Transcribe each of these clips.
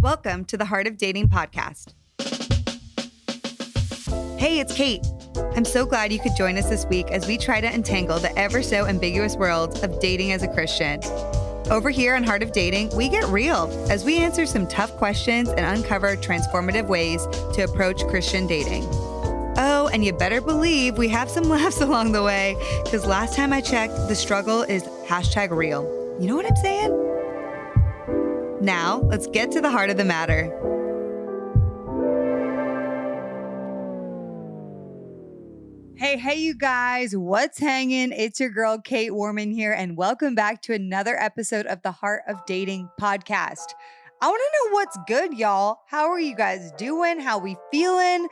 Welcome to the Heart of Dating podcast. Hey, it's Kait. I'm so glad you could join us this week as we try to untangle the ever so ambiguous world of dating as a Christian. Over here on Heart of Dating, we get real as we answer some tough questions and uncover transformative ways to approach Christian dating. Oh, and you better believe we have some laughs along the way, because last time I checked, the struggle is #real. You know what I'm saying? Now, let's get to the heart of the matter. Hey, you guys, what's hanging? It's your girl, Kait Warman here, and welcome back to another episode of the Heart of Dating podcast. I want to know what's good, y'all. How are you guys doing? How we feeling?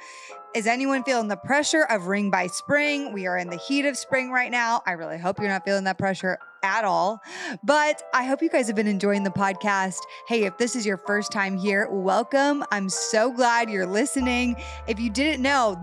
Is anyone feeling the pressure of ring by spring? We are in the heat of spring right now. I really hope you're not feeling that pressure at all, but I hope you guys have been enjoying the podcast. Hey, if this is your first time here, welcome. I'm so glad you're listening. If you didn't know,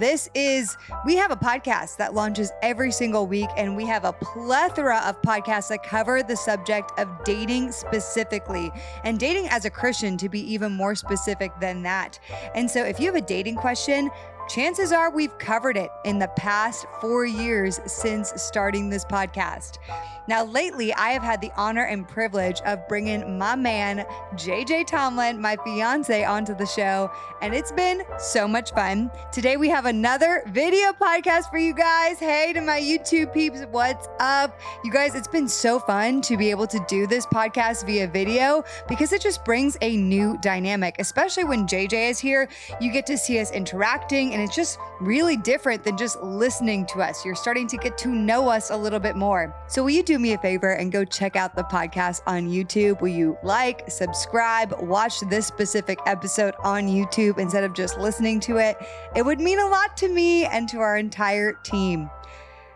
we have a podcast that launches every single week, and we have a plethora of podcasts that cover the subject of dating specifically, and dating as a Christian to be even more specific than that. And so if you have a dating question, chances are we've covered it in the past 4 years since starting this podcast. Now, lately, I have had the honor and privilege of bringing my man, JJ Tomlin, my fiance, onto the show, and it's been so much fun. Today, we have another video podcast for you guys. Hey, to my YouTube peeps, what's up? You guys, it's been so fun to be able to do this podcast via video because it just brings a new dynamic, especially when JJ is here. You get to see us interacting, and it's just really different than just listening to us. You're starting to get to know us a little bit more. So will you do me a favor and go check out the podcast on YouTube? Will you like, subscribe, watch this specific episode on YouTube instead of just listening to it? It would mean a lot to me and to our entire team.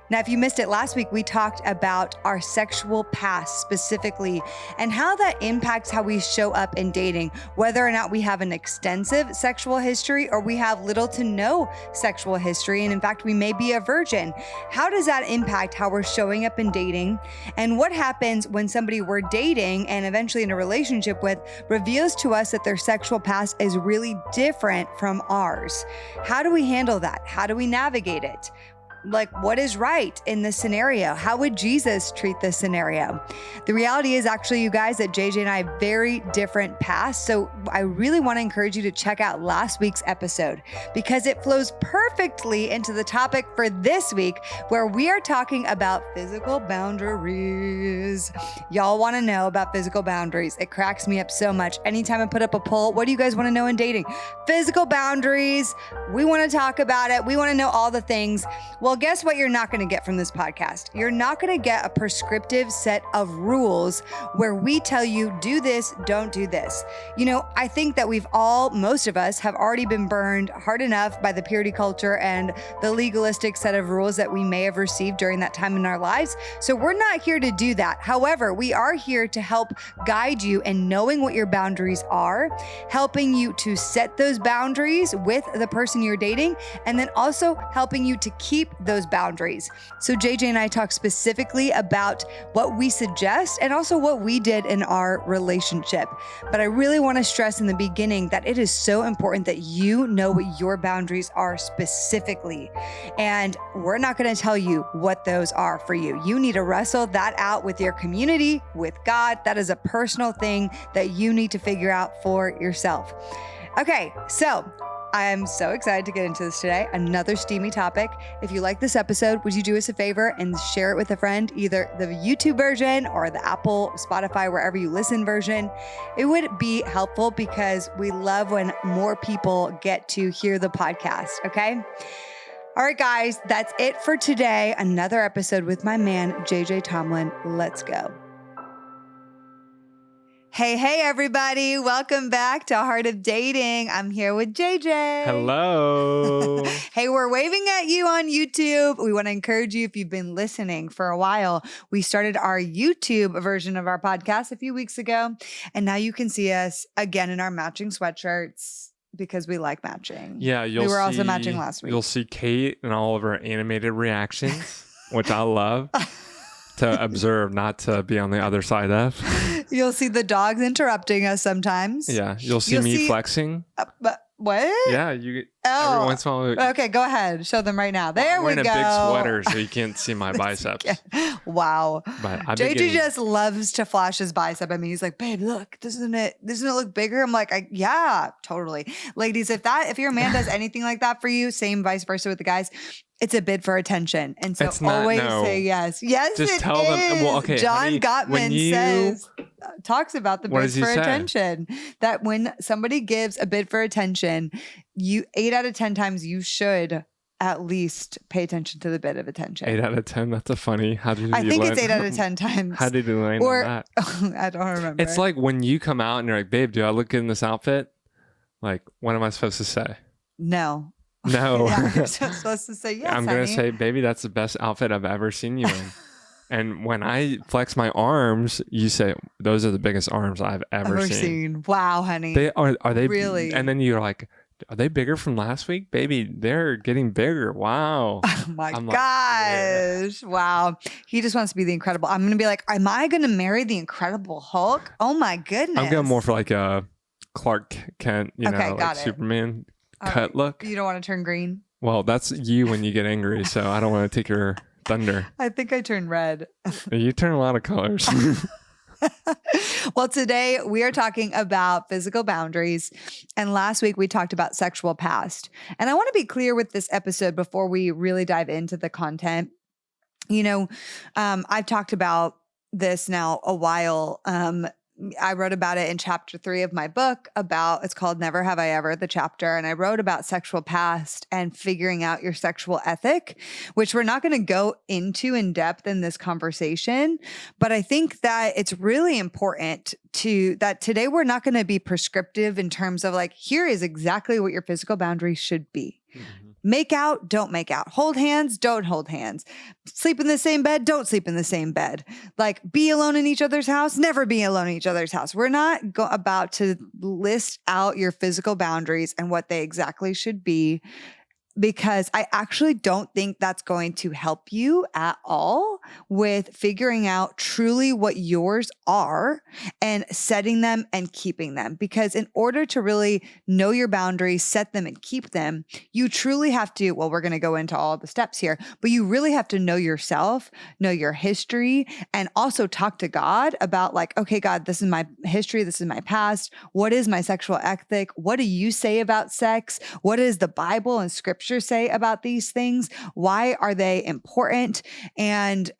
Now, if you missed it last week, we talked about our sexual past specifically and how that impacts how we show up in dating, whether or not we have an extensive sexual history or we have little to no sexual history. And in fact, we may be a virgin. How does that impact how we're showing up in dating? And what happens when somebody we're dating and eventually in a relationship with reveals to us that their sexual past is really different from ours? How do we handle that? How do we navigate it? Like, what is right in this scenario? How would Jesus treat this scenario? The reality is actually, you guys, that JJ and I have very different paths. So I really want to encourage you to check out last week's episode because it flows perfectly into the topic for this week, where we are talking about physical boundaries. Y'all want to know about physical boundaries. It cracks me up so much. Anytime I put up a poll, what do you guys want to know in dating? Physical boundaries. We want to talk about it. We want to know all the things. Well, guess what you're not going to get from this podcast? You're not going to get a prescriptive set of rules where we tell you, do this, don't do this. You know, I think that most of us have already been burned hard enough by the purity culture and the legalistic set of rules that we may have received during that time in our lives. So we're not here to do that. However, we are here to help guide you in knowing what your boundaries are, helping you to set those boundaries with the person you're dating, and then also helping you to keep those boundaries. So JJ and I talk specifically about what we suggest and also what we did in our relationship. But I really want to stress in the beginning that it is so important that you know what your boundaries are specifically. And we're not going to tell you what those are for you. You need to wrestle that out with your community, with God. That is a personal thing that you need to figure out for yourself. Okay, so I'm so excited to get into this today. Another steamy topic. If you like this episode, would you do us a favor and share it with a friend, either the YouTube version or the Apple, Spotify, wherever you listen version? It would be helpful because we love when more people get to hear the podcast, okay? All right, guys, that's it for today. Another episode with my man, JJ Tomlin. Let's go. Hey, everybody. Welcome back to Heart of Dating. I'm here with JJ. Hello. Hey, we're waving at you on YouTube. We want to encourage you, if you've been listening for a while, we started our YouTube version of our podcast a few weeks ago, and now you can see us again in our matching sweatshirts because we like matching. Yeah, we were also matching last week. You'll see Kait and all of her animated reactions, which I love. to observe, not to be on the other side of. You'll see the dogs interrupting us sometimes. Yeah. You'll see me flexing. But what? Yeah. Every once in a while. Okay, go ahead. Show them right now. There we go. I'm wearing a big sweater so you can't see my biceps. Wow. But JJ just loves to flash his bicep. I mean, he's like, babe, look, doesn't it look bigger? I'm like, yeah, totally. Ladies, if your man does anything like that for you, same vice versa with the guys, it's a bid for attention. And so always say yes. Yes, just tell them. Well, okay, John Gottman talks about the bids for attention. That when somebody gives a bid for attention, 8 out of 10 times you should at least pay attention to the bit of attention. 8 out of 10? That's a funny. I think it's 8 out of 10 times. How did you land on that? I don't remember. It's like when you come out and you're like, babe, do I look good in this outfit? Like, what am I supposed to say? No. Yeah, you're supposed to say yes. I'm going to say, baby, that's the best outfit I've ever seen you in. And when I flex my arms, you say, those are the biggest arms I've ever seen. Wow, honey. They are they really? And then you're like, are they bigger from last week? Baby, they're getting bigger. Wow. Oh my gosh. Yeah. Wow. He just wants to be the Incredible. I'm going to be like, am I going to marry the Incredible Hulk? Oh my goodness. I'm going more for like a Clark Kent, like Superman cut look. You don't want to turn green? Well, that's you when you get angry, so I don't want to take your thunder. I think I turned red. You turn a lot of colors. Well, today we are talking about physical boundaries. And last week we talked about sexual past. And I want to be clear with this episode before we really dive into the content. I've talked about this now a while. I wrote about it in chapter 3 of my book it's called Never Have I Ever, the chapter. And I wrote about sexual past and figuring out your sexual ethic, which we're not going to go into in depth in this conversation. But I think that it's really important that today we're not going to be prescriptive in terms of like, here is exactly what your physical boundaries should be. Mm-hmm. Make out, don't make out. Hold hands, don't hold hands. Sleep in the same bed, don't sleep in the same bed. Like, be alone in each other's house, never be alone in each other's house. We're not about to list out your physical boundaries and what they exactly should be, because I actually don't think that's going to help you at all with figuring out truly what yours are and setting them and keeping them. Because in order to really know your boundaries, set them and keep them, you truly have to, we're going to go into all the steps here, but you really have to know yourself, know your history, and also talk to God about like, okay, God, this is my history. This is my past. What is my sexual ethic? What do you say about sex? What does the Bible and scripture say about these things? Why are they important? And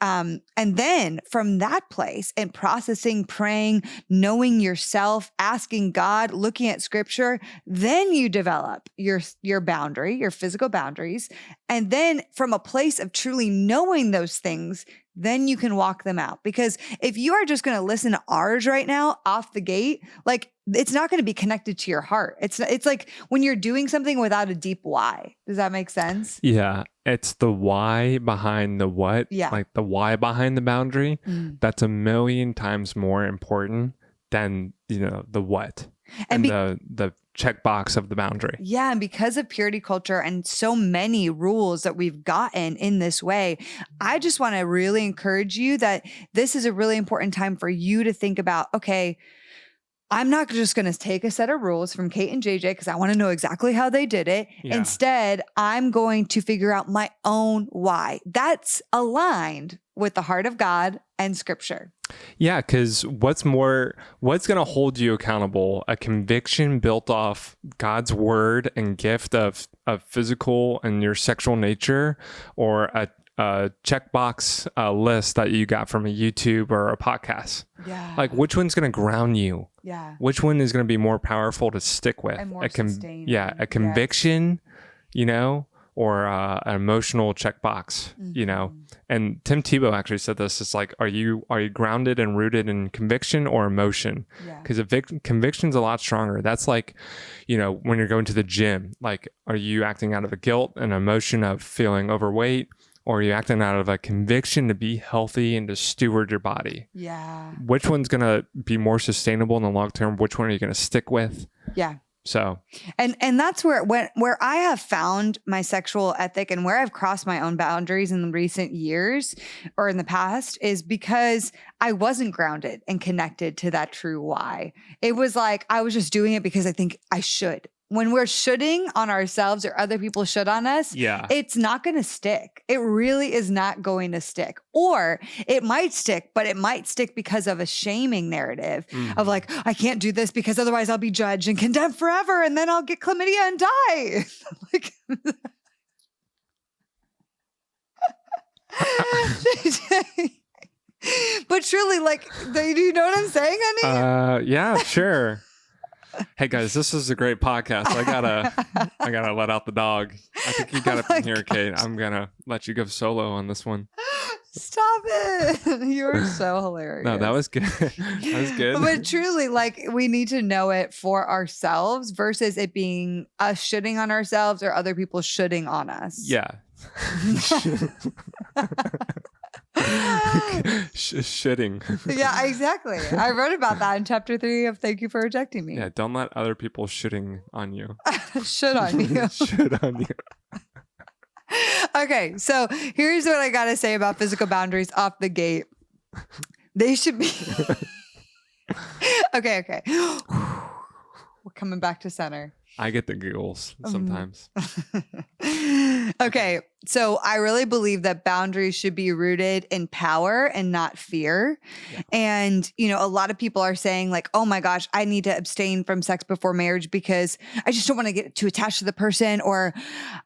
then from that place and processing, praying, knowing yourself, asking God, looking at scripture, then you develop your boundary, your physical boundaries. And then from a place of truly knowing those things, then you can walk them out. Because if you are just going to listen to ours right now off the gate, like it's not going to be connected to your heart. It's like when you're doing something without a deep why. Does that make sense? Yeah. It's the why behind the what. Yeah. Like the why behind the boundary. That's a million times more important than, the what. And the checkbox of the boundary. Yeah. And because of purity culture and so many rules that we've gotten in this way, I just want to really encourage you that this is a really important time for you to think about, okay, I'm not just going to take a set of rules from Kait and JJ because I want to know exactly how they did it. Yeah. Instead, I'm going to figure out my own why. That's aligned with the heart of God and scripture. Yeah, because what's going to hold you accountable? A conviction built off God's word and gift of physical and your sexual nature, or a checkbox list that you got from a YouTube or a podcast? Yeah. Like, which one's going to ground you? Yeah. Which one is going to be more powerful to stick with? And more sustaining. Yeah, a conviction, or an emotional checkbox, And Tim Tebow actually said this. It's like, are you grounded and rooted in conviction or emotion? Because conviction's a lot stronger. That's like, when you're going to the gym, like, are you acting out of a guilt and emotion of feeling overweight? Or are you acting out of a conviction to be healthy and to steward your body? Yeah. Which one's going to be more sustainable in the long term? Which one are you going to stick with? Yeah. So, and that's where I have found my sexual ethic and where I've crossed my own boundaries in the recent years or in the past is because I wasn't grounded and connected to that true why. It was like I was just doing it because I think I should. When we're shoulding on ourselves or other people should on us, it's not going to stick. It really is not going to stick. Or it might stick, but it might stick because of a shaming narrative of like, I can't do this because otherwise I'll be judged and condemned forever. And then I'll get chlamydia and die. Like, but truly, like, do you know what I'm saying, honey? Yeah, sure. Hey guys, this is a great podcast. I gotta let out the dog. I think you got it from here, Kate. I'm gonna let you go solo on this one. Stop it. You were so hilarious. No, that was good. That was good. But truly, like, we need to know it for ourselves versus it being us shitting on ourselves or other people shitting on us. Yeah. Shitting. Yeah, exactly. I wrote about that in chapter 3 of Thank You for Rejecting Me. Yeah, don't let other people shitting on you. Shit on you. Shit on you. Okay, so here's what I gotta say about physical boundaries off the gate. They should be okay. We're coming back to center. I get the giggles sometimes. Okay, so I really believe that boundaries should be rooted in power and not fear. Yeah. And, you know, a lot of people are saying like, oh my gosh, I need to abstain from sex before marriage because I just don't want to get too attached to the person, or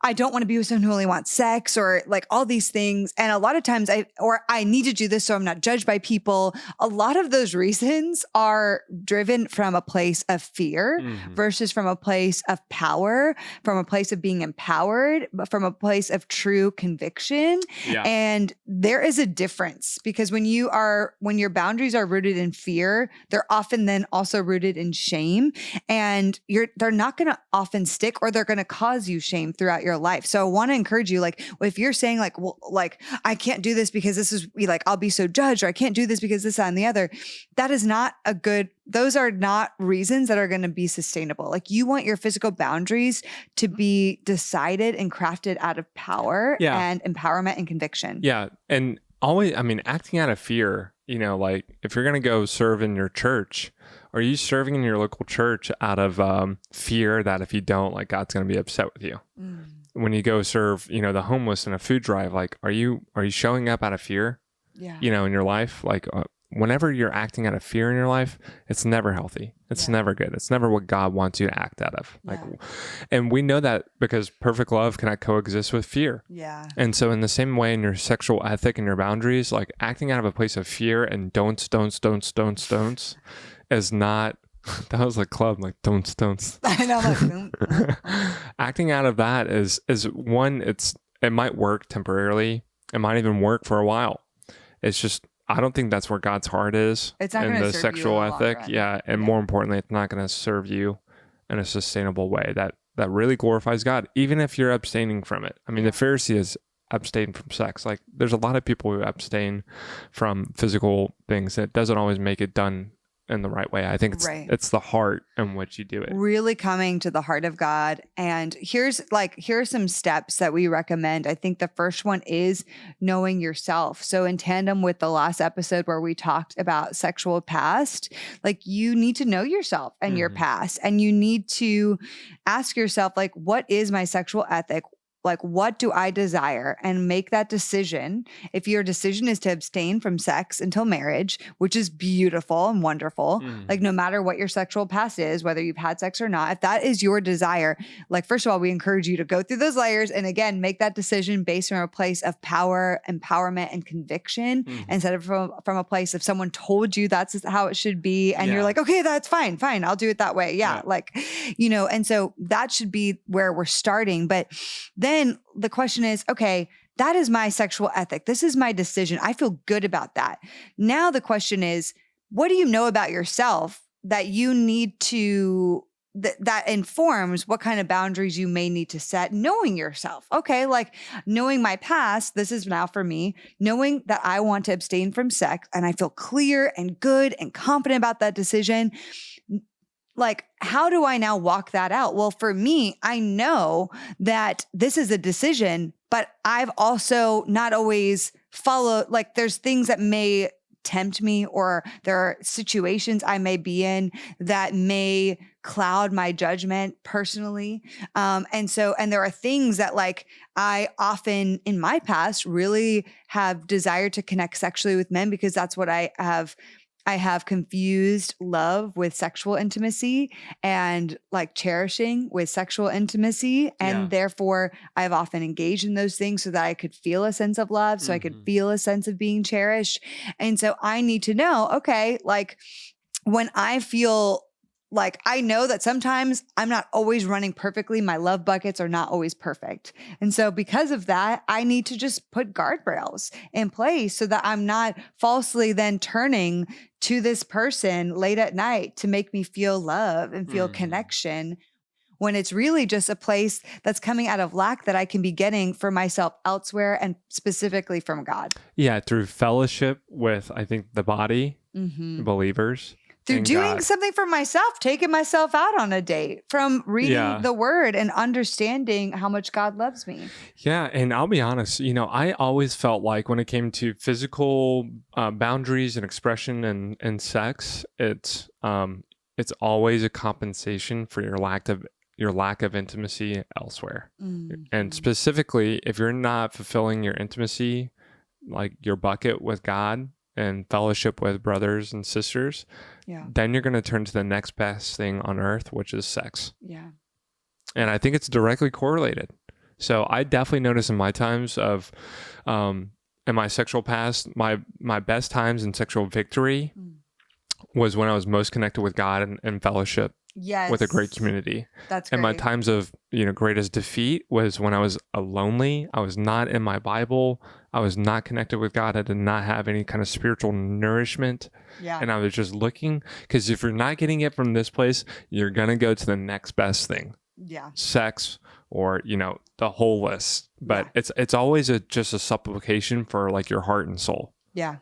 I don't want to be with someone who only wants sex, or like all these things. And a lot of times I need to do this so I'm not judged by people. A lot of those reasons are driven from a place of fear versus from a place of power, from a place of being empowered, but from a place of true conviction. Yeah. And there is a difference because when your boundaries are rooted in fear, they're often then also rooted in shame, and they're not going to often stick, or they're going to cause you shame throughout your life. So I want to encourage you, like, if you're saying like, well, like, I can't do this because this is like, I'll be so judged, or I can't do this because this, that, and the other, that is not those are not reasons that are going to be sustainable. Like, you want your physical boundaries to be decided and crafted out of power and empowerment and conviction. Yeah. And always, I mean, acting out of fear, you know, like if you're going to go serve in your church, are you serving in your local church out of fear that if you don't, like, God's going to be upset with you? When you go serve, you know, the homeless in a food drive, like, are you showing up out of fear? Yeah. You know, in your life, like, whenever you're acting out of fear in your life, it's never healthy. It's never good. It's never what God wants you to act out of. Like, and we know that because perfect love cannot coexist with fear. Yeah. And so in the same way, in your sexual ethic and your boundaries, like acting out of a place of fear and don'ts is not, that was like club, like don'ts. I know, like, acting out of that is one, it might work temporarily. It might even work for a while. It's just, I don't think that's where God's heart is. It's not in the sexual ethic. Yeah. And more importantly, it's not going to serve you in a sustainable way that really glorifies God, even if you're abstaining from it. I mean, the Pharisees abstain from sex. Like, there's a lot of people who abstain from physical things. That doesn't always make it done in the right way. I think it's the heart in which you do it. Really coming to the heart of God. And here are some steps that we recommend. I think the first one is knowing yourself. So in tandem with the last episode where we talked about sexual past, like, you need to know yourself and your past, and you need to ask yourself, like, what is my sexual ethic? Like, what do I desire? And make that decision. If your decision is to abstain from sex until marriage, which is beautiful and wonderful, like, no matter what your sexual past is, whether you've had sex or not, if that is your desire, like, first of all, we encourage you to go through those layers. And again, make that decision based from a place of power, empowerment, and conviction, instead of from a place of someone told you that's how it should be. And you're like, okay, that's fine. I'll do it that way. Yeah. Like, you know, and so that should be where we're starting. But then the question is, okay, that is my sexual ethic. This is my decision. I feel good about that. Now the question is, what do you know about yourself that you need to, that informs what kind of boundaries you may need to set, knowing yourself? Okay, like, knowing my past, this is now for me, knowing that I want to abstain from sex and I feel clear and good and confident about that decision. like, how do I now walk that out? Well, for me, I know that this is a decision, but I've also not always followed, like, there's things that may tempt me, or there are situations I may be in that may cloud my judgment personally. And there are things that, like, I often in my past really have desired to connect sexually with men, because that's what I have confused love with sexual intimacy, and like cherishing with sexual intimacy. And therefore I've often engaged in those things so that I could feel a sense of love, so I could feel a sense of being cherished. And so I need to know, okay, like when I feel like, I know that sometimes I'm not always running perfectly. My love buckets are not always perfect. And so because of that, I need to just put guardrails in place so that I'm not falsely then turning to this person late at night to make me feel love and feel connection, when it's really just a place that's coming out of lack that I can be getting for myself elsewhere, and specifically from God. Yeah, through fellowship with, I think, the body, believers. Through doing something for myself, taking myself out on a date, from reading the word and understanding how much God loves me. Yeah. And I'll be honest, I always felt like when it came to physical boundaries and expression and sex, it's always a compensation for your lack of intimacy elsewhere. And specifically, if you're not fulfilling your intimacy, like your bucket with God and fellowship with brothers and sisters, then you're going to turn to the next best thing on earth, which is sex. Yeah. And I think it's directly correlated. So I definitely notice in my times of, in my sexual past, my best times in sexual victory was when I was most connected with God and fellowship with a great community. That's great. And my times of, greatest defeat was when I was lonely. I was not in my Bible. I was not connected with God. I did not have any kind of spiritual nourishment. Yeah. And I was just looking, because if you're not getting it from this place, you're going to go to the next best thing. Yeah. Sex, or, the whole list. But it's always just a supplication for like your heart and soul. Yeah.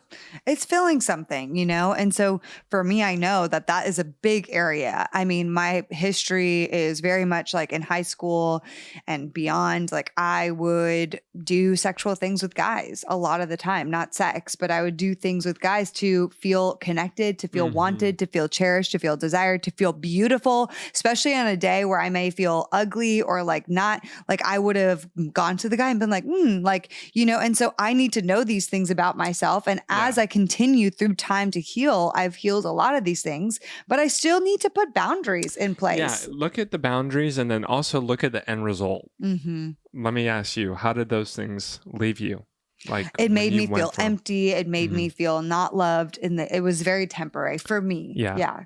It's filling something, And so for me, I know that is a big area. I mean, my history is very much like in high school and beyond. Like, I would do sexual things with guys a lot of the time, not sex, but I would do things with guys to feel connected, to feel wanted, to feel cherished, to feel desired, to feel beautiful, especially on a day where I may feel ugly, or like not, like I would have gone to the guy and been like, and so I need to know these things about myself. And as I continue through time to heal, I've healed a lot of these things, but I still need to put boundaries in place. Yeah, look at the boundaries, and then also look at the end result. Let me ask you, how did those things leave you? Like, it made me feel empty. It made me feel not loved, and it was very temporary for me. Yeah.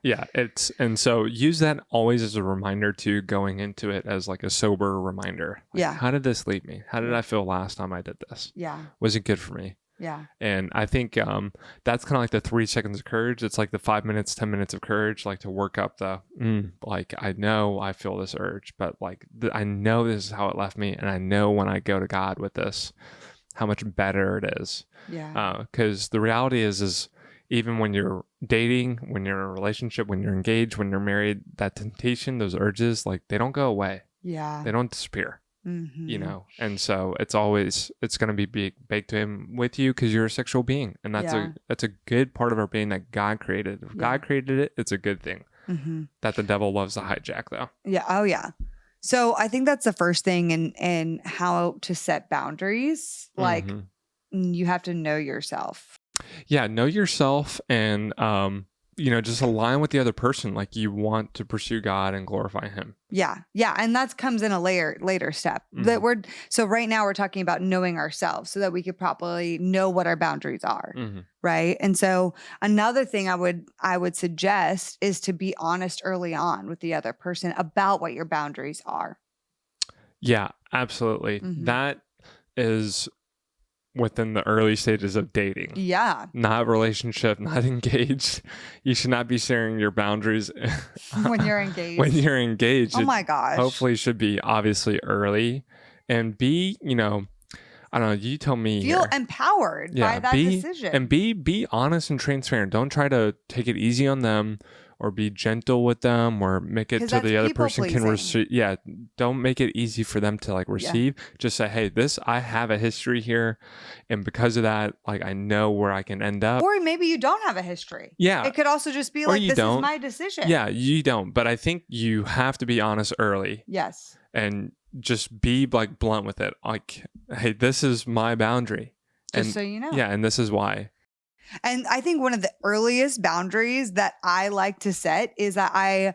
And so use that always as a reminder to going into it as like a sober reminder. Like, how did this leave me? How did I feel last time I did this? Yeah. Was it good for me? Yeah. And I think that's kind of like the 3 seconds of courage. It's like the 5 minutes, 10 minutes of courage, like to work up the, like, I know I feel this urge, but like, I know this is how it left me. And I know when I go to God with this, how much better it is. Yeah. Because the reality is even when you're dating, when you're in a relationship, when you're engaged, when you're married, that temptation, those urges, like, they don't go away. Yeah. They don't disappear. And so it's going to be baked in with you, because you're a sexual being, and that's a good part of our being that God created. If God created it, it's a good thing. That the devil loves to hijack, though. Yeah. Oh yeah. So I think that's the first thing in how to set boundaries. Like, you have to know yourself. Yeah, know yourself, and just align with the other person. Like, you want to pursue God and glorify Him. Yeah. Yeah. And that comes in a later step. So right now we're talking about knowing ourselves so that we could properly know what our boundaries are. Right. And so another thing I would suggest is to be honest early on with the other person about what your boundaries are. Yeah, absolutely. That is within the early stages of dating. Yeah. Not relationship, not engaged. You should not be sharing your boundaries when you're engaged. When you're engaged. Oh my gosh. Hopefully should be obviously early, and be, I don't know, you tell me. Feel empowered by that decision. And be honest and transparent. Don't try to take it easy on them or be gentle with them or make it 'Cause so the that's other people person can pleasing. receive. Yeah. Don't make it easy for them to like receive. Just say, hey, I have a history here. And because of that, like I know where I can end up. Or maybe you don't have a history. Yeah. It could also just be Or like, you this don't. is my decision. Yeah, you don't. But I think you have to be honest early. Yes. And just be like blunt with it. Like, hey, this is my boundary. Just And so you know. yeah, and this is why. And I think one of the earliest boundaries that I like to set is that I,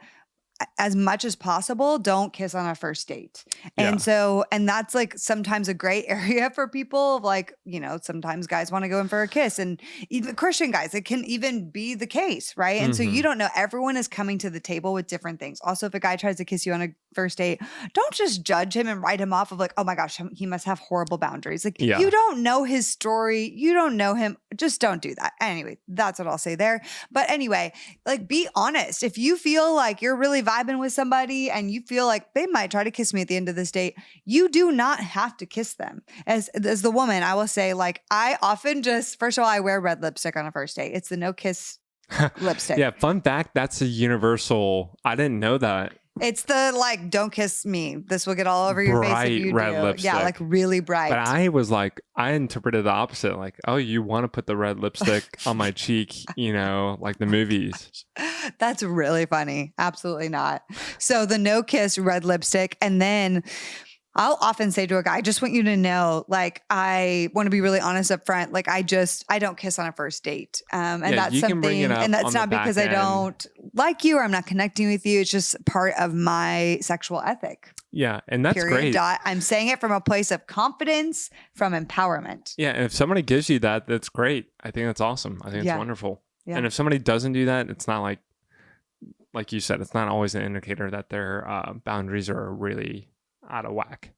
as much as possible, don't kiss on a first date. And and that's like sometimes a gray area for people of like, you know, sometimes guys want to go in for a kiss, and even Christian guys, it can even be the case, right? And so you don't know, everyone is coming to the table with different things. Also, if a guy tries to kiss you on a first date, don't just judge him and write him off of like, oh my gosh, he must have horrible boundaries. Like you don't know his story. You don't know him. Just don't do that. Anyway, that's what I'll say there. But anyway, like be honest. If you feel like you're really vibing with somebody and you feel like they might try to kiss me at the end of this date, you do not have to kiss them. As the woman, I will say, like, I often just, first of all, I wear red lipstick on a first date. It's the no kiss lipstick. Yeah, fun fact, that's a universal. I didn't know that. It's the like, don't kiss me. This will get all over your face if you red do. lipstick. Yeah, like really bright. But I was like, I interpreted the opposite. Like, oh, you want to put the red lipstick on my cheek, you know, like the movies. That's really funny. Absolutely not. So the no kiss red lipstick. And then I'll often say to a guy, I just want you to know, like, I want to be really honest up front. Like, I don't kiss on a first date. And that's something, and that's not because I don't like you or I'm not connecting with you. It's just part of my sexual ethic. Yeah. And that's great. I'm saying it from a place of confidence, from empowerment. Yeah. And if somebody gives you that, that's great. I think that's awesome. I think it's wonderful. Yeah. And if somebody doesn't do that, it's not like you said, it's not always an indicator that their boundaries are really out of whack.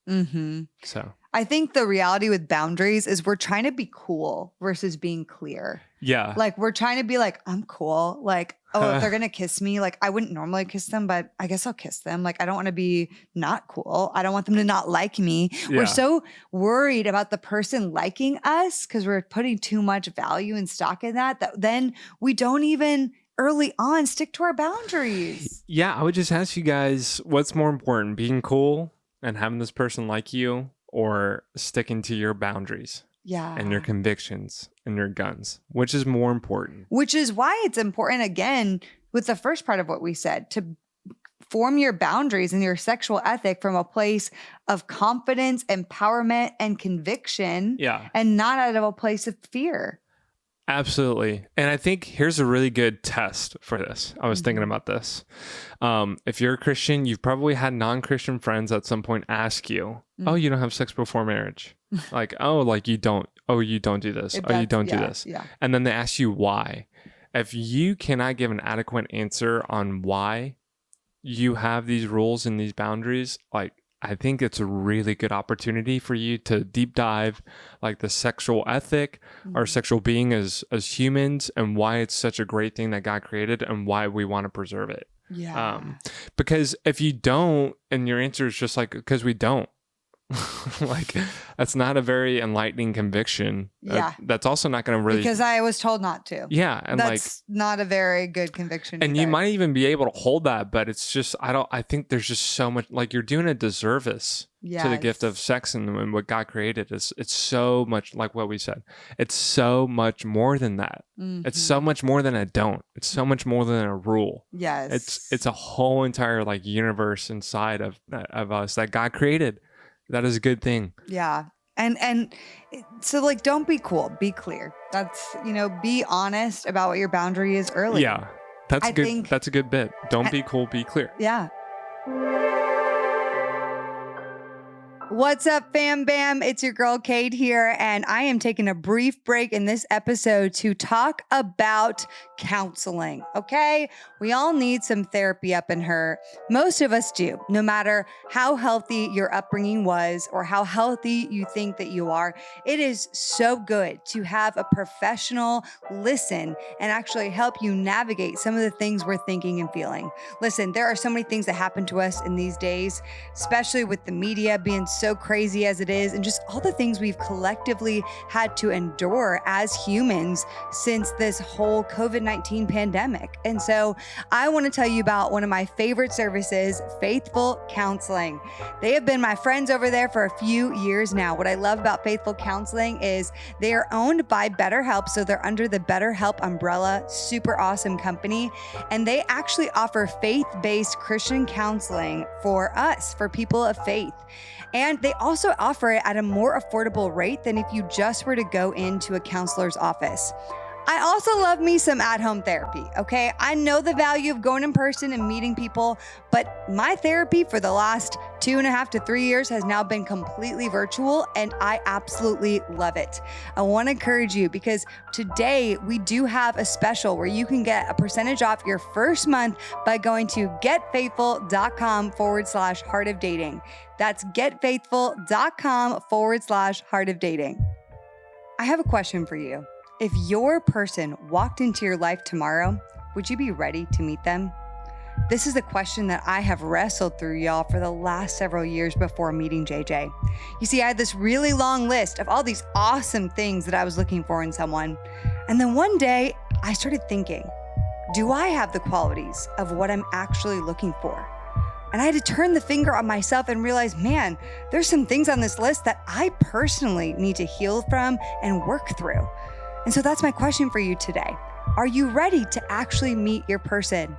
So I think the reality with boundaries is we're trying to be cool versus being clear. Yeah. Like we're trying to be like, I'm cool. Like, oh, if they're going to kiss me, like I wouldn't normally kiss them, but I guess I'll kiss them. Like, I don't want to be not cool. I don't want them to not like me. Yeah. We're so worried about the person liking us because we're putting too much value and stock in that then we don't even early on stick to our boundaries. Yeah. I would just ask you guys, what's more important, being cool and having this person like you, or sticking to your boundaries and your convictions and your guns? Which is more important? Which is why it's important, again, with the first part of what we said, to form your boundaries and your sexual ethic from a place of confidence, empowerment, and conviction. Yeah. And not out of a place of fear. Absolutely. And I think here's a really good test for this. I was thinking about this. If you're a Christian, you've probably had non-Christian friends at some point ask you, oh, you don't have sex before marriage. Like, oh, like you don't do this. Oh, you don't do this. Yeah. And then they ask you why. If you cannot give an adequate answer on why you have these rules and these boundaries, like, I think it's a really good opportunity for you to deep dive like the sexual ethic, our sexual being as humans, and why it's such a great thing that God created and why we want to preserve it. Yeah. Because if you don't, and your answer is just like, because we don't, like, that's not a very enlightening conviction. Yeah. That's also not going to really... Because I was told not to. Yeah. And that's not a very good conviction. And you might even be able to hold that, but it's just, I think there's just so much, like you're doing a disservice to the gift of sex and what God created. It's so much like what we said. It's so much more than that. It's so much more than a don't. It's so much more than a rule. Yes. It's a whole entire like universe inside of us that God created. That is a good thing. Yeah. And so like, don't be cool, be clear. That's, be honest about what your boundary is early. Yeah. That's good. That's a good bit. Don't be cool, be clear. Yeah. What's up, fam bam? It's your girl Kait here, and I am taking a brief break in this episode to talk about counseling, okay? We all need some therapy up in her. Most of us do, no matter how healthy your upbringing was or how healthy you think that you are. It is so good to have a professional listen and actually help you navigate some of the things we're thinking and feeling. Listen, there are so many things that happen to us in these days, especially with the media being so crazy as it is, and just all the things we've collectively had to endure as humans since this whole COVID-19 COVID-19 pandemic. And so I want to tell you about one of my favorite services, Faithful Counseling. They have been my friends over there for a few years now. What I love about Faithful Counseling is they are owned by BetterHelp. So they're under the BetterHelp umbrella, super awesome company. And they actually offer faith-based Christian counseling for us, for people of faith. And they also offer it at a more affordable rate than if you just were to go into a counselor's office. I also love me some at-home therapy, okay? I know the value of going in person and meeting people, but my therapy for the last 2.5 to 3 years has now been completely virtual, and I absolutely love it. I want to encourage you because today we do have a special where you can get a percentage off your first month by going to getfaithful.com/heart of dating. That's getfaithful.com/heart of dating. I have a question for you. If your person walked into your life tomorrow, would you be ready to meet them? This is a question that I have wrestled through, y'all, for the last several years before meeting JJ. You see, I had this really long list of all these awesome things that I was looking for in someone. And then one day I started thinking, do I have the qualities of what I'm actually looking for? And I had to turn the finger on myself and realize, man, there's some things on this list that I personally need to heal from and work through. And so that's my question for you today. Are you ready to actually meet your person?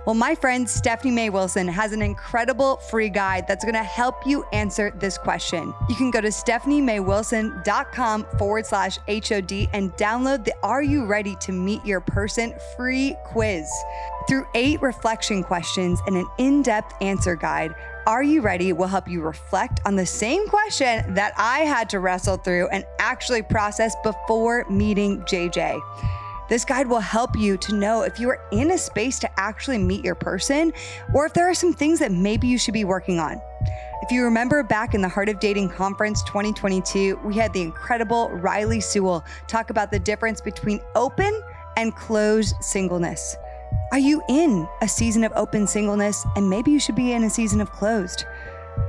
Well, my friend Stephanie May Wilson has an incredible free guide that's going to help you answer this question. You can go to stephaniemaywilson.com/HOD and download the Are You Ready to Meet Your Person free quiz. Through 8 reflection questions and an in-depth answer guide, Are You Ready will help you reflect on the same question that I had to wrestle through and actually process before meeting JJ. This guide will help you to know if you are in a space to actually meet your person or if there are some things that maybe you should be working on. If you remember back in the Heart of Dating Conference 2022, we had the incredible Riley Sewell talk about the difference between open and closed singleness. Are you in a season of open singleness and maybe you should be in a season of closed?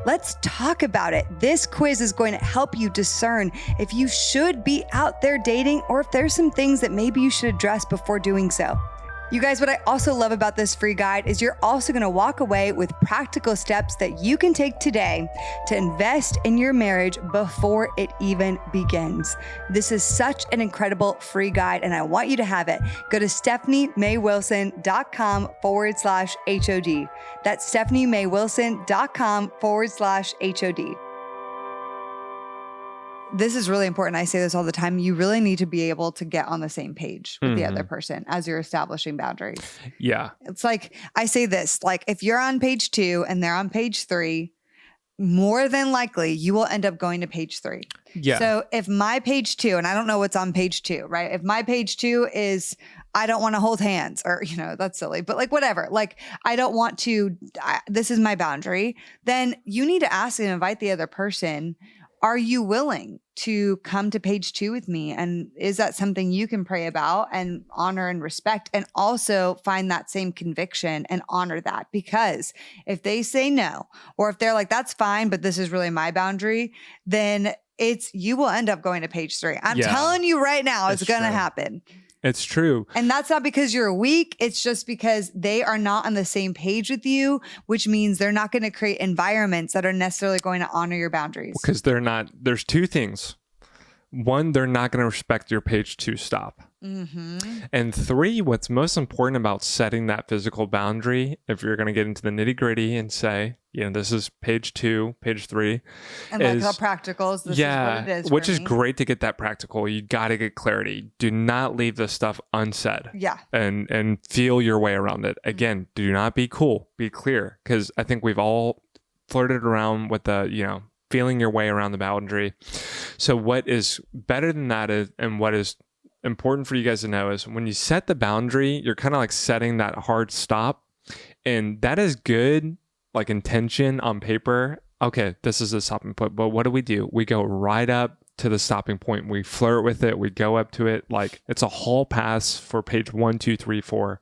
Let's talk about it. This quiz is going to help you discern if you should be out there dating or if there's some things that maybe you should address before doing so. You guys, what I also love about this free guide is you're also going to walk away with practical steps that you can take today to invest in your marriage before it even begins. This is such an incredible free guide and I want you to have it. Go to stephaniemaywilson.com/HOD. That's stephaniemaywilson.com/HOD. This is really important. I say this all the time. You really need to be able to get on the same page with the other person as you're establishing boundaries. Yeah. It's like, I say this, like if you're on page 2 and they're on page 3, more than likely you will end up going to page 3. Yeah. So if my page 2, and I don't know what's on page 2, right? If my page 2 is, I don't want to hold hands or, that's silly, but like whatever, like I don't want to, this is my boundary, then you need to ask and invite the other person, are you willing to come to page 2 with me? And is that something you can pray about and honor and respect and also find that same conviction and honor that? Because if they say no, or if they're like, that's fine, but this is really my boundary, then you will end up going to page 3. I'm telling you right now, it's going to happen. It's true. And that's not because you're weak. It's just because they are not on the same page with you, which means they're not going to create environments that are necessarily going to honor your boundaries. Because they're not, there's 2 things. 1, they're not going to respect your page 2 stop. Mm-hmm. And 3, what's most important about setting that physical boundary, if you're going to get into the nitty gritty and say, this is page 2, page 3. And like how practical is this is what it is. Which is great to get that practical. You got to get clarity. Do not leave this stuff unsaid. Yeah. And feel your way around it. Again, do not be cool. Be clear. Because I think we've all flirted around with the, feeling your way around the boundary. So what is better than that is, and what is important for you guys to know is when you set the boundary, you're kind of like setting that hard stop. And that is good, like intention on paper. Okay, this is the stopping point. But what do? We go right up to the stopping point. We flirt with it. We go up to it. Like it's a hall pass for page 1, 2, 3, 4,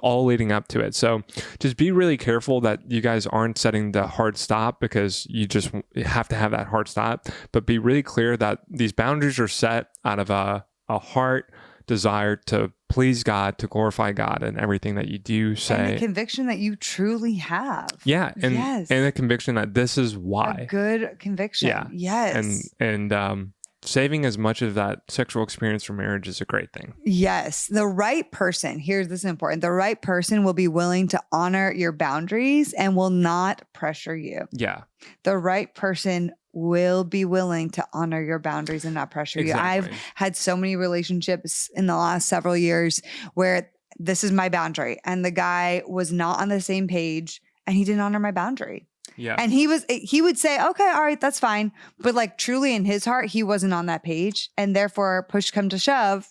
all leading up to it. So just be really careful that you guys aren't setting the hard stop because you just have to have that hard stop. But be really clear that these boundaries are set out of a heart desire to please God, to glorify God in everything that you do say. And the conviction that you truly have. Yeah. And, yes. and the conviction that this is why. A good conviction. Yeah. Yes. And saving as much of that sexual experience from marriage is a great thing. Yes. The right person, here's this is important. The right person will be willing to honor your boundaries and will not pressure you. Yeah. The right person will be willing to honor your boundaries and not pressure you. I've had so many relationships in the last several years where this is my boundary and the guy was not on the same page and he didn't honor my boundary. Yeah. And he would say, okay, all right, that's fine. But like truly in his heart, he wasn't on that page. And therefore push come to shove,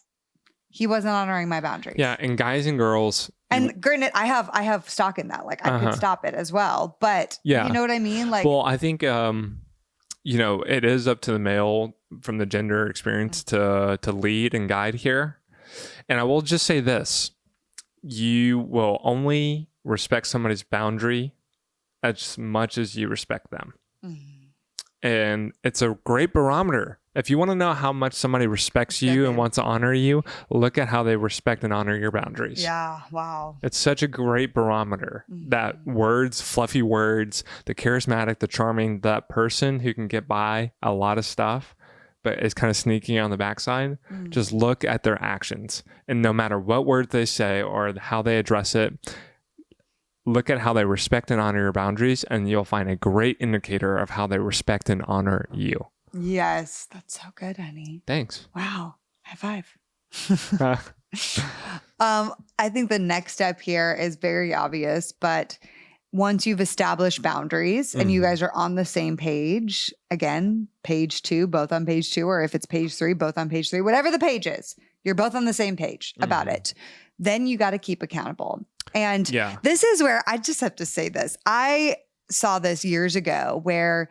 he wasn't honoring my boundaries. Yeah. And guys and girls. And granted, I have stock in that. Like I could stop it as well. But you know what I mean? Like, well, I think, it is up to the male from the gender experience to lead and guide here. And I will just say this. You will only respect somebody's boundary as much as you respect them. And it's a great barometer. If you want to know how much somebody respects you and wants to honor you, look at how they respect and honor your boundaries. Yeah, wow. It's such a great barometer that words, fluffy words, the charismatic, the charming, that person who can get by a lot of stuff, but is kind of sneaky on the backside, just look at their actions. And no matter what word they say or how they address it, look at how they respect and honor your boundaries, and you'll find a great indicator of how they respect and honor you. Yes, that's so good, honey. Thanks. Wow. High five. I think the next step here is very obvious, but once you've established boundaries and you guys are on the same page, again, page 2, both on page 2, or if it's page 3, both on page 3, whatever the page is, you're both on the same page about it. Then you got to keep accountable. And this is where I just have to say this. I saw this years ago where,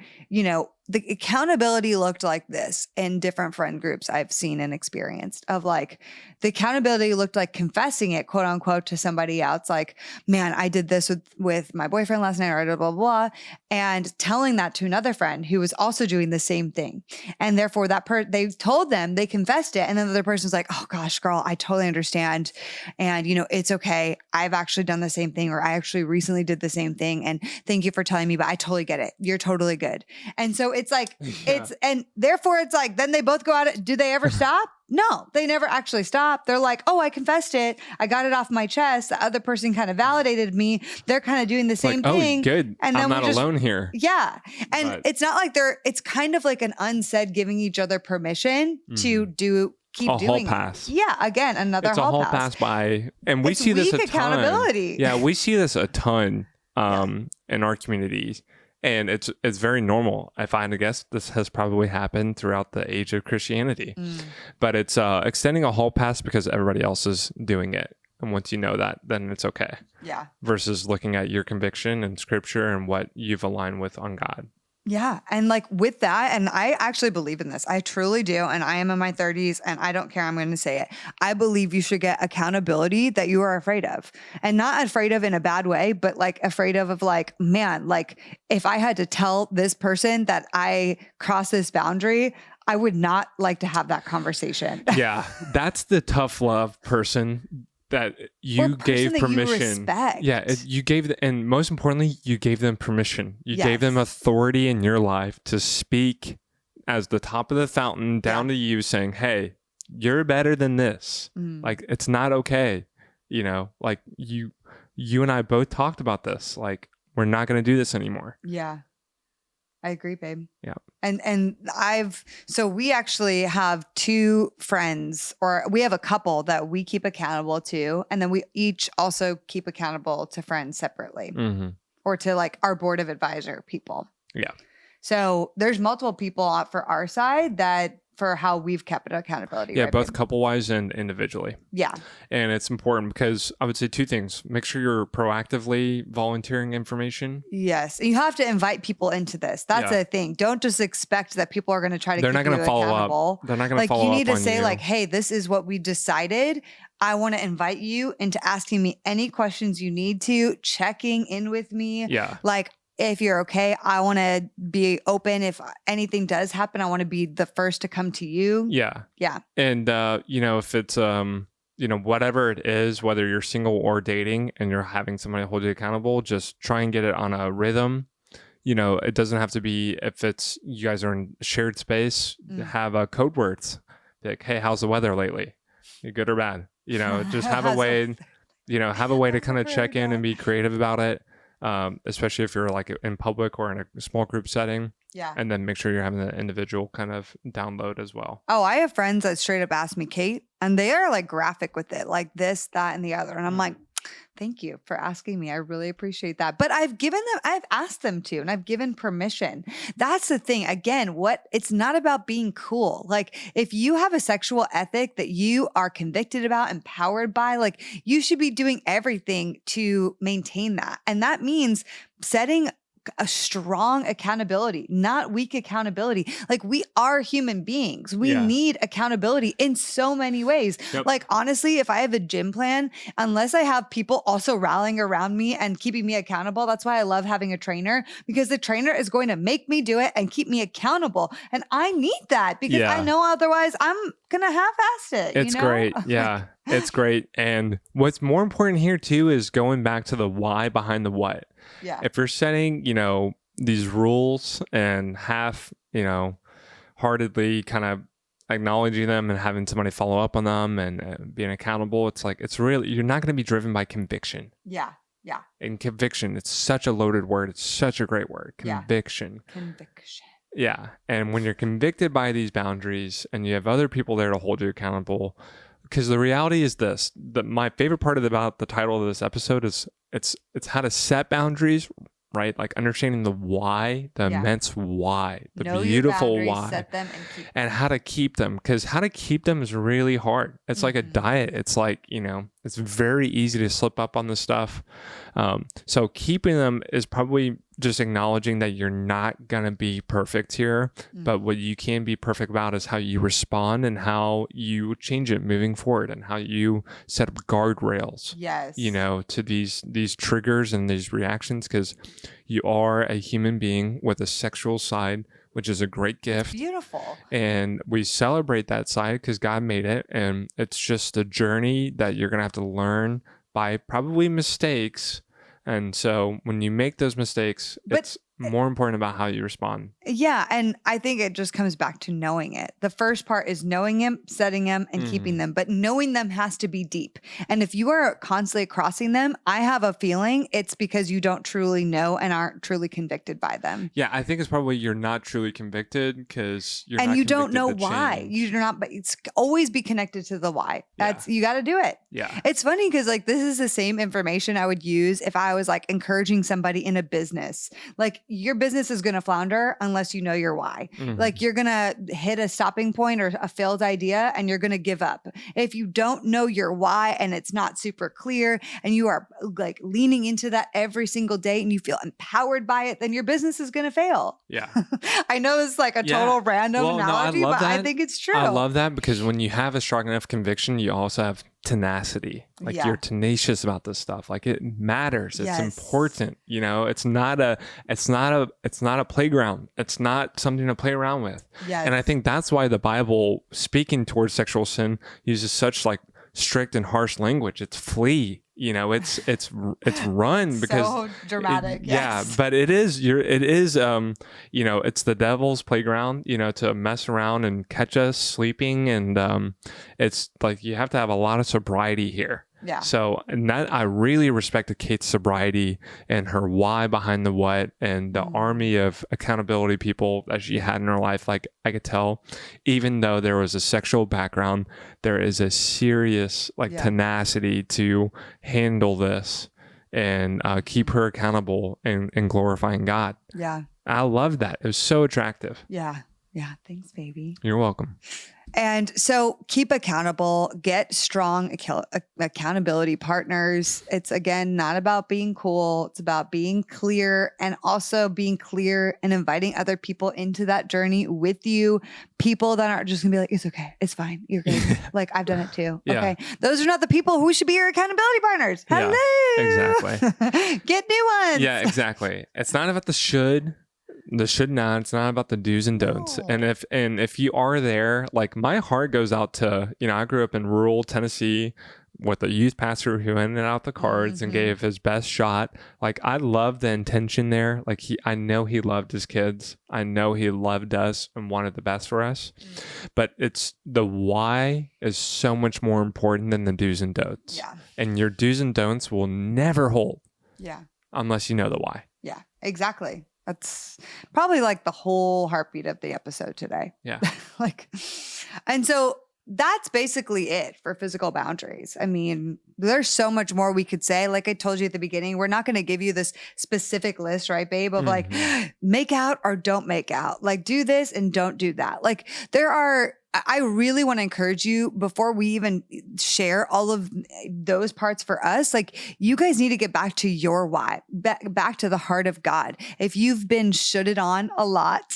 the accountability looked like this in different friend groups I've seen and experienced of like, the accountability looked like confessing it, quote unquote, to somebody else. Like, man, I did this with my boyfriend last night, or blah, blah, blah. And telling that to another friend who was also doing the same thing. And therefore they told them, they confessed it. And then the other person's like, oh gosh, girl, I totally understand. And it's okay. I've actually done the same thing, or I actually recently did the same thing. And thank you for telling me, but I totally get it. You're totally good. And so it's like, and therefore it's like, then they both go out. Do they ever stop? No, they never actually stop. They're like, oh, I confessed it. I got it off my chest. The other person kind of validated me. They're kind of doing the same thing. Oh, good. And I'm not alone here. Yeah. And it's not like it's kind of like an unsaid giving each other permission to keep doing whole pass. Yeah. Again, another it's a whole pass by, and we it's see this a ton. Accountability. Yeah. We see this a ton in our communities. And it's very normal. I find, I guess this has probably happened throughout the age of Christianity. But it's extending a hall pass because everybody else is doing it. And once you know that, then it's okay. Yeah. Versus looking at your conviction and scripture and what you've aligned with on God. Yeah. And like with that, and I actually believe in this. I truly do. And I am in my 30s and I don't care. I'm going to say it. I believe you should get accountability that you are afraid of, and not afraid of in a bad way, but like afraid of like, man, like if I had to tell this person that I crossed this boundary, I would not like to have that conversation. Yeah. That's the tough love person that you gave permission. You gave and most importantly, you gave them permission. You gave them authority in your life to speak as the top of the fountain down to you, saying, hey, you're better than this. Like, it's not okay. Like you and I both talked about this. Like, we're not going to do this anymore. Yeah. I agree, babe. Yeah. And so we actually have 2 friends, or we have a couple that we keep accountable to. And then we each also keep accountable to friends separately or to like our board of advisor people. Yeah. So there's multiple people out for our side for how we've kept accountability. Yeah, right, both babe? couple-wise and individually. Yeah. And it's important because I would say 2 things. Make sure you're proactively volunteering information. Yes. You have to invite people into this. That's the thing. Don't just expect that people are going to try to They're not going to follow accountable. up. They're not going to follow up. You need to on say you. like, hey, this is what we decided. I want to invite you into asking me any questions you need to, checking in with me. Yeah. Like, if you're okay, I want to be open. If anything does happen, I want to be the first to come to you. Yeah. Yeah. And, if it's, whatever it is, whether you're single or dating and you're having somebody hold you accountable, just try and get it on a rhythm. It doesn't have to be, if it's you guys are in shared space, have a code words like, hey, how's the weather lately? You good or bad? Just have a way, to kind of check in and be creative about it. Especially if you're like in public or in a small group setting. Yeah. And then make sure you're having the individual kind of download as well. Oh, I have friends that straight up ask me, Kait, and they are like graphic with it, like this, that, and the other. And I'm like, thank you for asking me. I really appreciate that. But I've asked them to, and I've given permission. That's the thing. Again, it's not about being cool. Like if you have a sexual ethic that you are convicted about, empowered by, like you should be doing everything to maintain that. And that means setting a strong accountability, not weak accountability. Like we are human beings. We need accountability in so many ways. Yep. Like honestly, if I have a gym plan, unless I have people also rallying around me and keeping me accountable, that's why I love having a trainer, because the trainer is going to make me do it and keep me accountable. And I need that because I know otherwise I'm going to half-ass it. It's great. Yeah, it's great. And what's more important here too is going back to the why behind the what. Yeah. If you're setting, these rules and heartedly kind of acknowledging them and having somebody follow up on them and being accountable, it's like, you're not going to be driven by conviction. Yeah. Yeah. And conviction, it's such a loaded word. It's such a great word. Conviction. Yeah. Conviction. Yeah. And when you're convicted by these boundaries and you have other people there to hold you accountable, because the reality is this, my favorite part about the title of this episode is it's how to set boundaries, right? Like understanding the why, the immense why, the beautiful why, set them and keep them. And how to keep them. Because how to keep them is really hard. It's like a diet. It's like, it's very easy to slip up on this stuff. So keeping them is probably just acknowledging that you're not going to be perfect here, but what you can be perfect about is how you respond and how you change it moving forward and how you set up guardrails, to these triggers and these reactions, because you are a human being with a sexual side, which is a great gift. Beautiful. And we celebrate that side because God made it. And it's just a journey that you're going to have to learn by probably mistakes. And so when you make those mistakes, it's more important about how you respond. Yeah. And I think it just comes back to knowing it. The first part is knowing them, setting them, and keeping them. But knowing them has to be deep. And if you are constantly crossing them, I have a feeling it's because you don't truly know and aren't truly convicted by them. Yeah. I think it's probably you're not truly convicted because you're and not you don't know why. Change. You're not, but it's always be connected to the why. You got to do it. Yeah. It's funny because like this is the same information I would use if I was like encouraging somebody in a business. Like your business is going to flounder unless you know your why. Like you're going to hit a stopping point or a failed idea and you're going to give up. If you don't know your why and it's not super clear and you are like leaning into that every single day and you feel empowered by it, then your business is going to fail. Yeah. I know it's like a total random analogy, but I think it's true. I love that because when you have a strong enough conviction, you also have tenacity. Like you're tenacious about this stuff. Like it matters. It's important. It's not a playground. It's not something to play around with. Yes. And I think that's why the Bible, speaking towards sexual sin, uses such like strict and harsh language. It's flee. It's run because so dramatic. Yeah, but it is it's the devil's playground, to mess around and catch us sleeping. And it's like you have to have a lot of sobriety here. Yeah. So, and that I really respected Kait's sobriety and her why behind the what and the army of accountability people that she had in her life. Like I could tell, even though there was a sexual background, there is a serious tenacity to handle this and keep her accountable and glorifying God. Yeah. I love that. It was so attractive. Yeah. Yeah. Thanks, baby. You're welcome. And so keep accountable, get strong accountability partners. It's again, not about being cool. It's about being clear and also being clear and inviting other people into that journey with you. People that aren't just gonna be like, it's okay. It's fine. You're good. Like I've done it too. Yeah. Okay. Those are not the people who should be your accountability partners. Hello. Yeah, exactly. Get new ones. Yeah, exactly. It's not about the should. The should not. It's not about the do's and don'ts. No. And if you are there, like my heart goes out to, I grew up in rural Tennessee with a youth pastor who handed out the cards and gave his best shot. Like I love the intention there. Like I know he loved his kids. I know he loved us and wanted the best for us. But it's the why is so much more important than the do's and don'ts. Yeah. And your do's and don'ts will never hold. Yeah. Unless you know the why. Yeah, exactly. That's probably like the whole heartbeat of the episode today. Yeah. And so that's basically it for physical boundaries. I mean, there's so much more we could say. Like I told you at the beginning, we're not going to give you this specific list, right, babe? Of like, make out or don't make out. Like do this and don't do that. Like I really want to encourage you before we even share all of those parts for us. Like you guys need to get back to your why, back to the heart of God. If you've been shoulded on a lot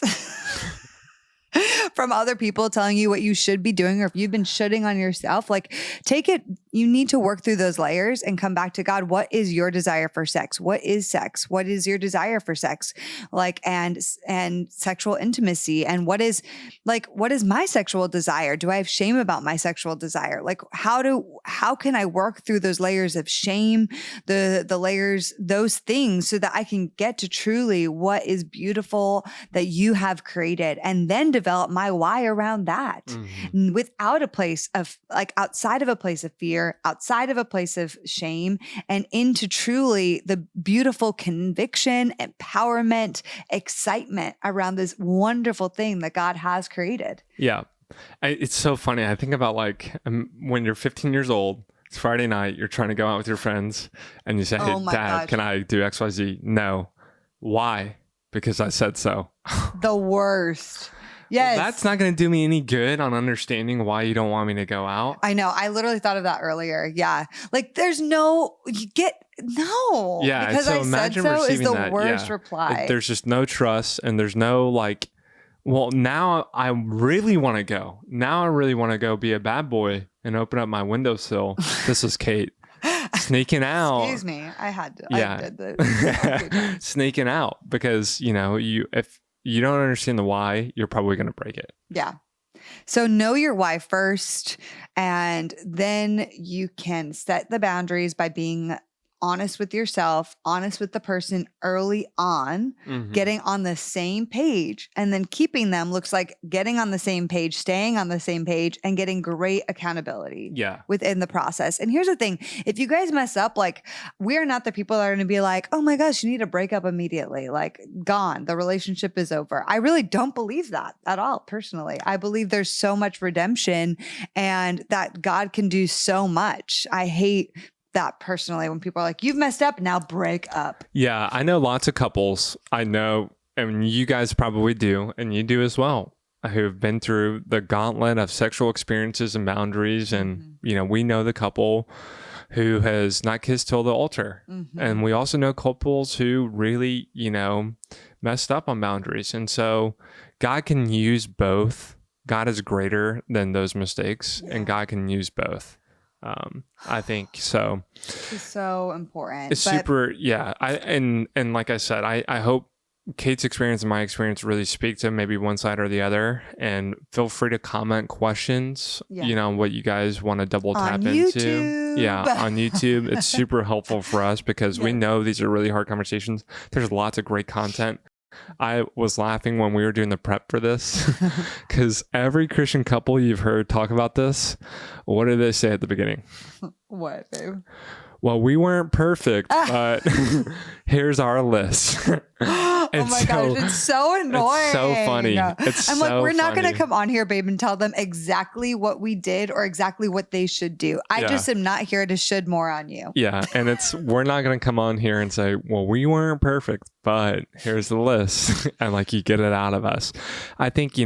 from other people telling you what you should be doing, or if you've been shoulding on yourself, like take it, you need to work through those layers and come back to God. What is your desire for sex? What is sex? What is your desire for sex? Like, and sexual intimacy. And what is my sexual desire? Do I have shame about my sexual desire? Like, how can I work through those layers of shame, the layers, those things, so that I can get to truly what is beautiful that you have created, and then develop my why around that without a place of like outside of a place of fear, outside of a place of shame, and into truly the beautiful conviction, empowerment, excitement around this wonderful thing that God has created. Yeah. It's so funny. I think about like when you're 15 years old, it's Friday night, you're trying to go out with your friends and you say, hey, Dad, gosh, can I do XYZ? No. Why? Because I said so. The worst. Yes. Well, that's not going to do me any good on understanding why you don't want me to go out. I know. I literally thought of that earlier. Yeah. Like there's no. Yeah. Because so I said so is the worst reply. There's just no trust, and there's no like, well, now I really want to go. Now I really want to go be a bad boy and open up my windowsill. This is Kait. Sneaking out. Excuse me. I had to. Yeah. I did the sneaking out because, if you don't understand the why, you're probably going to break it. Yeah. So know your why first, and then you can set the boundaries by being honest with yourself, honest with the person early on, getting on the same page, and then keeping them looks like getting on the same page, staying on the same page, and getting great accountability within the process. And here's the thing. If you guys mess up, like we are not the people that are going to be like, oh my gosh, you need to break up immediately. Like gone, the relationship is over. I really don't believe that at all. Personally, I believe there's so much redemption and that God can do so much. I hate that personally when people are like, you've messed up, now break up. Yeah, I know lots of couples. I know, and you guys probably do, and you do as well, who have been through the gauntlet of sexual experiences and boundaries. And, we know the couple who has not kissed till the altar. And we also know couples who really, messed up on boundaries. And so God can use both. God is greater than those mistakes, and God can use both. I think so. It's so important. It's super. Yeah. And like I said, I hope Kait's experience and my experience really speak to maybe one side or the other, and feel free to comment questions, what you guys want to double tap into. YouTube. Yeah. On YouTube. It's super helpful for us because we know these are really hard conversations. There's lots of great content. I was laughing when we were doing the prep for this because every Christian couple you've heard talk about this, what do they say at the beginning? What, babe? Well, we weren't perfect, but here's our list. Oh my gosh, it's so annoying. It's so funny. I'm like, we're not going to come on here, babe, and tell them exactly what we did or exactly what they should do. I just am not here to should more on you. Yeah. And we're not going to come on here and say, well, we weren't perfect, but here's the list. And like, you get it out of us. I think,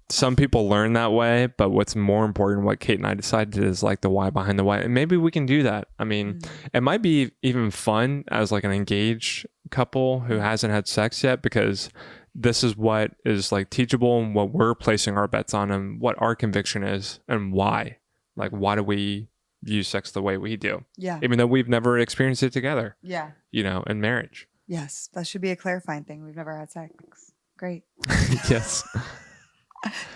some people learn that way, but what's more important, what Kait and I decided, is like the why behind the why. And maybe we can do that. I mean, it might be even fun as like an engaged couple who hasn't had sex yet, because this is what is like teachable and what we're placing our bets on and what our conviction is and why. Like, why do we view sex the way we do? Yeah. Even though we've never experienced it together. Yeah. In marriage. Yes. That should be a clarifying thing. We've never had sex. Great. Yes.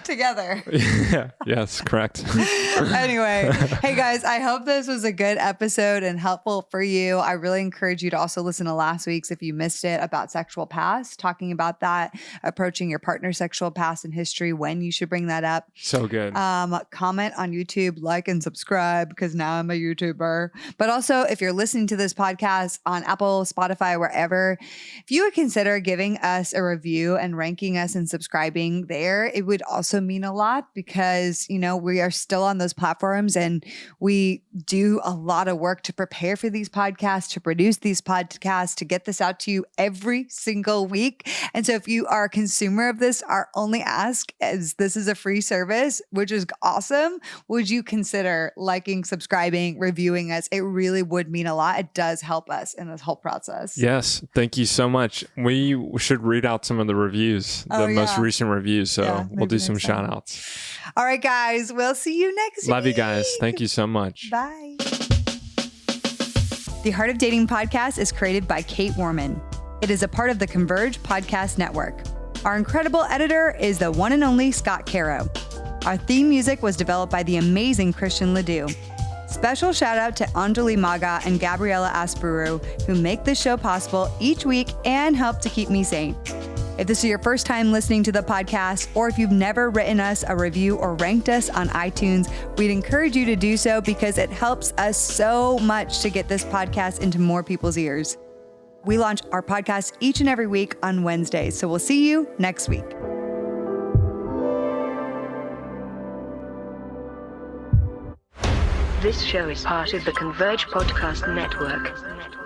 Together. Yeah. Yes, correct. Anyway, hey guys, I hope this was a good episode and helpful for you. I really encourage you to also listen to last week's if you missed it about sexual past, talking about that, approaching your partner's sexual past and history, when you should bring that up. So good. Comment on YouTube, like and subscribe because now I'm a YouTuber. But also, if you're listening to this podcast on Apple, Spotify, wherever, if you would consider giving us a review and ranking us and subscribing there, it would also mean a lot because, we are still on those platforms and we do a lot of work to prepare for these podcasts, to produce these podcasts, to get this out to you every single week. And so if you are a consumer of this, our only ask is this is a free service, which is awesome. Would you consider liking, subscribing, reviewing us? It really would mean a lot. It does help us in this whole process. Yes. Thank you so much. We should read out some of the reviews, most recent reviews. So we'll do some shout outs. All right, guys. We'll see you next week. Love you guys. Thank you so much. Bye. The Heart of Dating podcast is created by Kait Warman. It is a part of the Converge Podcast Network. Our incredible editor is the one and only Scott Caro. Our theme music was developed by the amazing Christian Ledoux. Special shout out to Anjali Maga and Gabriella Asperu, who make this show possible each week and help to keep me sane. If this is your first time listening to the podcast, or if you've never written us a review or ranked us on iTunes, we'd encourage you to do so because it helps us so much to get this podcast into more people's ears. We launch our podcast each and every week on Wednesdays, so we'll see you next week. This show is part of the Converge Podcast Network.